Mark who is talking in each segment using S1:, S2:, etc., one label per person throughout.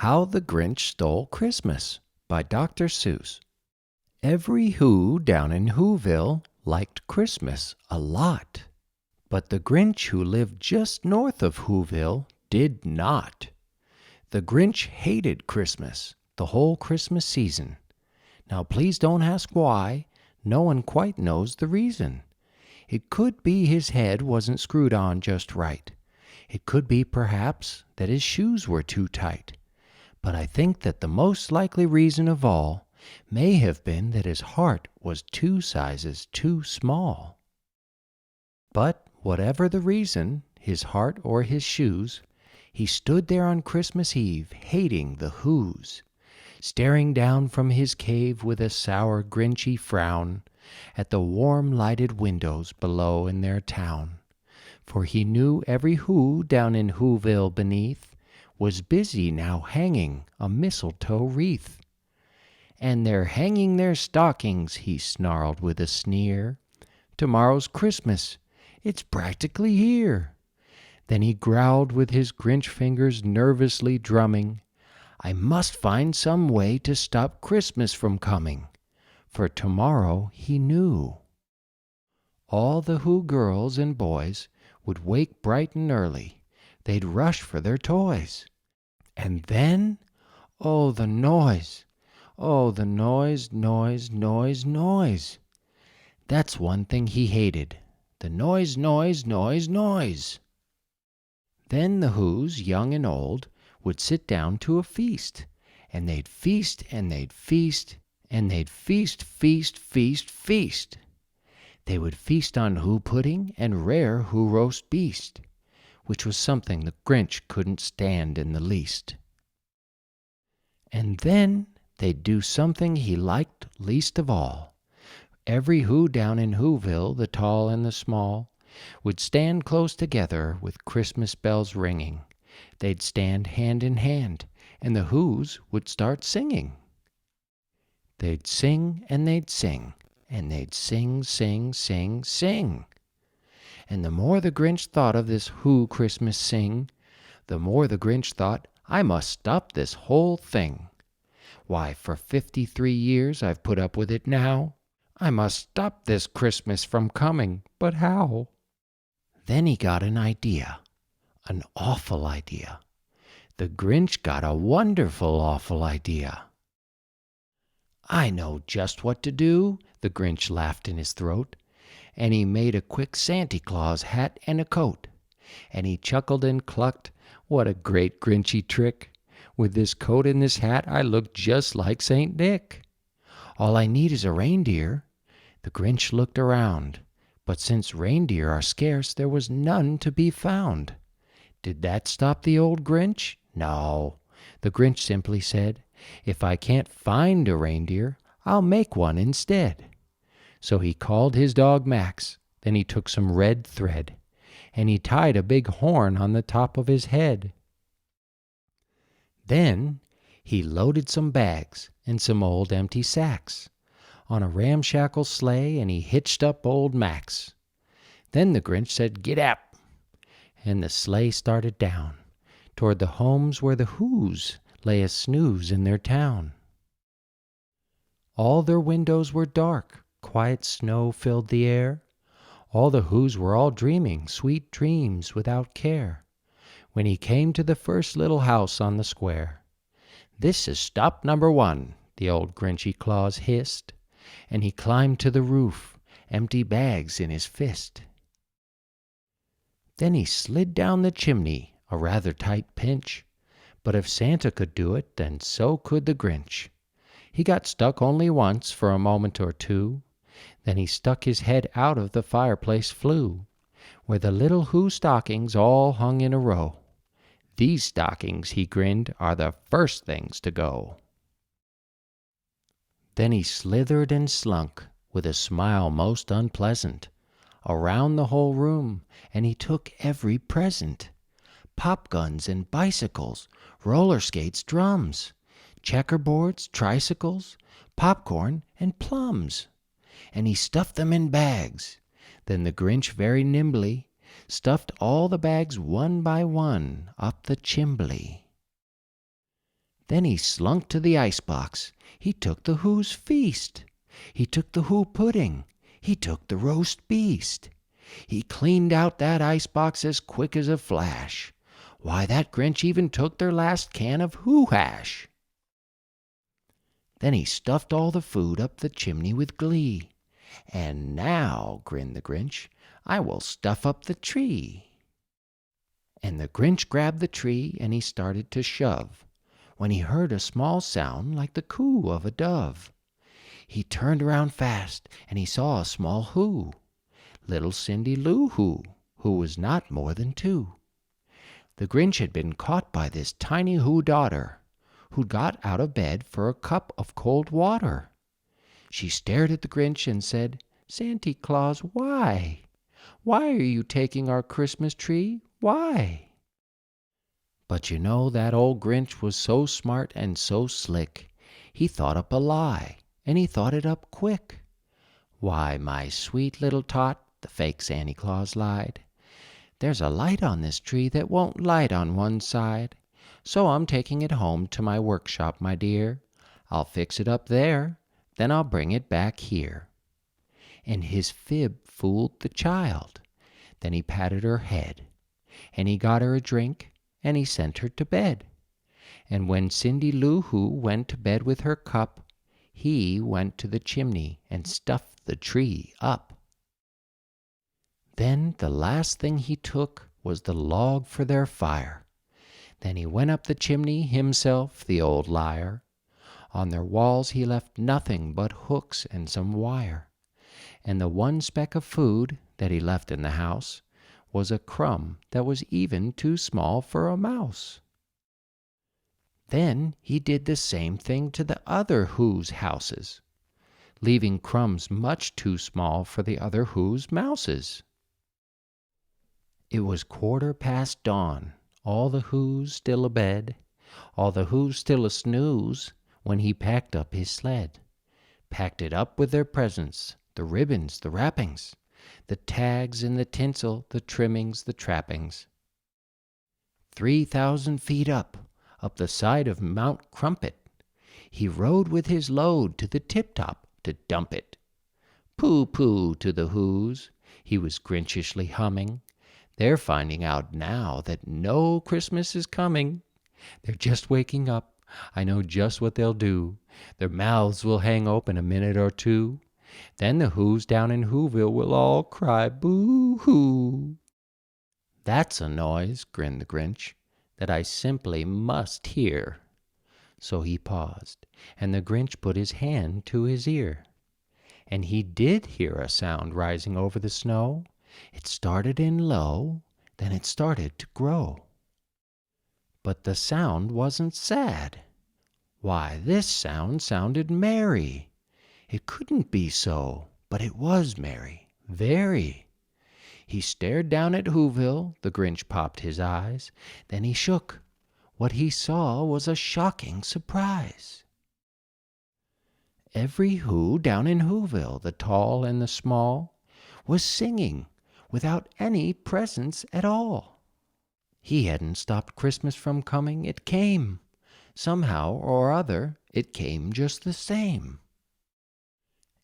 S1: How the Grinch Stole Christmas by Dr. Seuss. Every Who down in Whoville liked Christmas a lot, but the Grinch who lived just north of Whoville did not. The Grinch hated Christmas, the whole Christmas season. Now please don't ask why, no one quite knows the reason. It could be his head wasn't screwed on just right. It could be, perhaps, that his shoes were too tight. But I think that the most likely reason of all may have been that his heart was 2 sizes too small. But whatever the reason, his heart or his shoes, he stood there on Christmas Eve hating the Whos, staring down from his cave with a sour, grinchy frown at the warm lighted windows below in their town. For he knew every Who down in Whoville beneath was busy now hanging a mistletoe wreath. "And they're hanging their stockings," he snarled with a sneer. "Tomorrow's Christmas, it's practically here." Then he growled with his Grinch fingers nervously drumming, "I must find some way to stop Christmas from coming." For tomorrow, he knew, all the Who girls and boys would wake bright and early. They'd rush for their toys. And then, oh, the noise! Oh, the noise, noise, noise, noise! That's one thing he hated, the noise, noise, noise, noise! Then the Whos, young and old, would sit down to a feast, and they'd feast, and they'd feast, and they'd feast, feast, feast, feast. They would feast on Who pudding and rare Who roast beast, which was something the Grinch couldn't stand in the least. And then they'd do something he liked least of all. Every Who down in Whoville, the tall and the small, would stand close together with Christmas bells ringing. They'd stand hand in hand, and the Whos would start singing. They'd sing and they'd sing, and they'd sing, sing, sing, sing. And the more the Grinch thought of this Who Christmas sing, the more the Grinch thought, I must stop this whole thing. Why, for 53 years I've put up with it now. I must stop this Christmas from coming, but how? Then he got an idea, an awful idea. The Grinch got a wonderful awful idea. I know just what to do, the Grinch laughed in his throat. And he made a quick Santa Claus hat and a coat. And he chuckled and clucked, what a great Grinchy trick. With this coat and this hat I look just like Saint Nick. All I need is a reindeer. The Grinch looked around, but since reindeer are scarce, there was none to be found. Did that stop the old Grinch? No. The Grinch simply said, if I can't find a reindeer, I'll make one instead. So he called his dog Max, then he took some red thread, and he tied a big horn on the top of his head. Then he loaded some bags and some old empty sacks on a ramshackle sleigh, and he hitched up old Max. Then the Grinch said, "Gid ap!" and the sleigh started down toward the homes where the Whos lay a snooze in their town. All their windows were dark, quiet snow filled the air. All the Whos were all dreaming sweet dreams without care. When he came to the first little house on the square, "This is stop number 1, the old Grinchy Claus hissed, and he climbed to the roof, empty bags in his fist. Then he slid down the chimney, a rather tight pinch, but if Santa could do it, then so could the Grinch. He got stuck only once for a moment or two. Then he stuck his head out of the fireplace flue, where the little Who stockings all hung in a row. These stockings, he grinned, are the first things to go. Then he slithered and slunk, with a smile most unpleasant, around the whole room, and he took every present. Pop guns and bicycles, roller skates, drums, checkerboards, tricycles, popcorn, and plums. And he stuffed them in bags. Then the Grinch very nimbly stuffed all the bags one by one up the chimbley. Then he slunk to the icebox. He took the Who's feast. He took the Who pudding. He took the roast beast. He cleaned out that icebox as quick as a flash. Why, that Grinch even took their last can of Who hash. Then he stuffed all the food up the chimney with glee. "And now," grinned the Grinch, "I will stuff up the tree." And the Grinch grabbed the tree and he started to shove, when he heard a small sound like the coo of a dove. He turned around fast and he saw a small Who, little Cindy Lou who was not more than 2. The Grinch had been caught by this tiny Who daughter, who got out of bed for a cup of cold water. She stared at the Grinch and said, "Santy Claus, why? Why are you taking our Christmas tree? Why?" But you know that old Grinch was so smart and so slick, he thought up a lie, and he thought it up quick. "Why, my sweet little tot," the fake Santa Claus lied, "there's a light on this tree that won't light on one side. So I'm taking it home to my workshop, my dear. I'll fix it up there, then I'll bring it back here." And his fib fooled the child. Then he patted her head, and he got her a drink, and he sent her to bed. And when Cindy Lou Who went to bed with her cup, he went to the chimney and stuffed the tree up. Then the last thing he took was the log for their fire. Then he went up the chimney himself, the old liar. On their walls he left nothing but hooks and some wire. And the one speck of food that he left in the house was a crumb that was even too small for a mouse. Then he did the same thing to the other Who's houses, leaving crumbs much too small for the other Who's mouses. It was 1/4 dawn, all the Who's still abed, all the Who's still a-snooze, when he packed up his sled. Packed it up with their presents, the ribbons, the wrappings, the tags and the tinsel, the trimmings, the trappings. 3,000 feet up the side of Mount Crumpet, he rode with his load to the tip-top to dump it. "Pooh-pooh" to the Who's, he was grinchishly humming. "They're finding out now that no Christmas is coming. They're just waking up. I know just what they'll do. Their mouths will hang open a minute or two. Then the Who's down in Whoville will all cry boo-hoo." "That's a noise," grinned the Grinch, "that I simply must hear." So he paused, and the Grinch put his hand to his ear. And he did hear a sound rising over the snow. It started in low, then it started to grow. But the sound wasn't sad. Why, this sound sounded merry. It couldn't be so, but it was merry, very. He stared down at Whoville, the Grinch popped his eyes, then he shook. What he saw was a shocking surprise. Every Who down in Whoville, the tall and the small, was singing without any presents at all. He hadn't stopped Christmas from coming, it came. Somehow or other, it came just the same.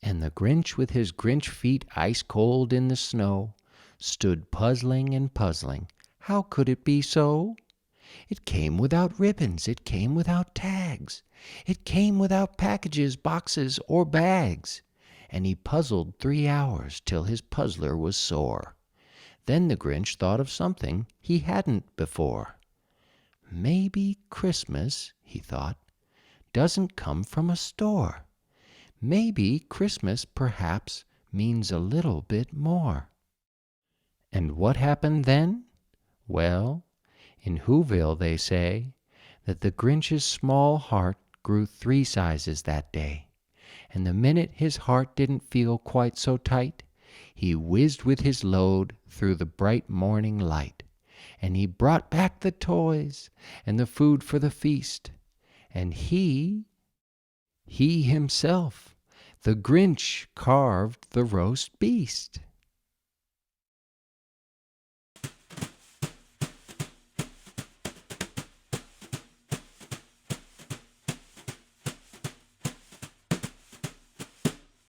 S1: And the Grinch, with his Grinch feet ice cold in the snow, stood puzzling and puzzling. How could it be so? It came without ribbons, it came without tags, it came without packages, boxes, or bags. And he puzzled 3 hours till his puzzler was sore. Then the Grinch thought of something he hadn't before. "Maybe Christmas," he thought, "doesn't come from a store. Maybe Christmas perhaps means a little bit more." And what happened then? Well, in Whoville they say that the Grinch's small heart grew 3 sizes that day. And the minute his heart didn't feel quite so tight, he whizzed with his load through the bright morning light. And he brought back the toys and the food for the feast. And he himself, the Grinch, carved the roast beast.